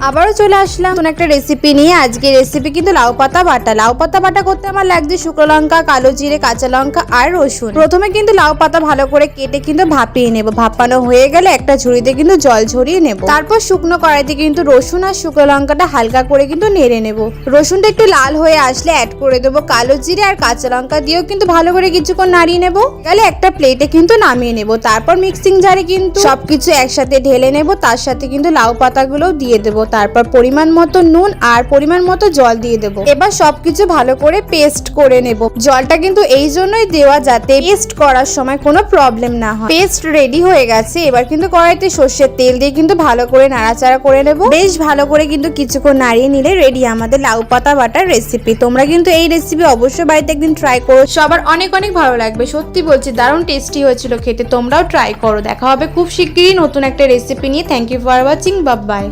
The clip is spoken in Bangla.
আবারও চলে আসলাম নতুন একটা রেসিপি নিয়ে। আজকে রেসিপি কিন্তু লাউ পাতা বাটা। লাউ পাতা বাটা করতে আমার লাগছে শুকনো লঙ্কা, কালো জিরে, কাঁচা লঙ্কা আর রসুন। প্রথমে কিন্তু লাউ পাতা ভালো করে কেটে কিন্তু ভাপিয়ে নেব। ভাপানো হয়ে গেলে একটা ঝুড়িতে কিন্তু জল ঝরিয়ে নেব। তারপর শুকনো কড়াইতে কিন্তু রসুন আর শুকনো লঙ্কাটা হালকা করে কিন্তু নেড়ে নেব। রসুনটা একটু লাল হয়ে আসলে অ্যাড করে দেবো কালো জিরে আর কাঁচা লঙ্কা দিয়েও কিন্তু ভালো করে কিছুক্ষণ নাড়িয়ে নেব। তাহলে একটা প্লেটে কিন্তু নামিয়ে নেব। তারপর মিক্সিং জারে কিন্তু সবকিছু একসাথে ঢেলে নেব। তার সাথে কিন্তু লাউ পাতাগুলোও দিয়ে দেবো। তারপর পরিমাণ মতো নুন আর পরিমাণ মতো জল দিয়ে দেবো। এবার সবকিছু ভালো করে পেস্ট করে নেব। জলটা কিন্তু এই জন্যই দেওয়া যাতে পেস্ট করার সময় কোনো প্রবলেম না হয়। পেস্ট রেডি হয়ে গেছে। এবার কিন্তু কড়াইতে সর্ষের তেল দিয়ে কিন্তু ভালো করে নাড়াচাড়া করে নেব। বেশ ভালো করে কিন্তু কিছুক্ষণ নাড়িয়ে নিলে রেডি আমাদের লাউ পাতা বাটার রেসিপি। তোমরা কিন্তু এই রেসিপি অবশ্যই বাড়িতে একদিন ট্রাই করো, সবার অনেক অনেক ভালো লাগবে। সত্যি বলছি দারুণ টেস্টি হয়েছিল খেতে। তোমরাও ট্রাই করো। দেখা হবে খুব শিগগিরই নতুন একটা রেসিপি নিয়ে। Thank you for watching. Bye by.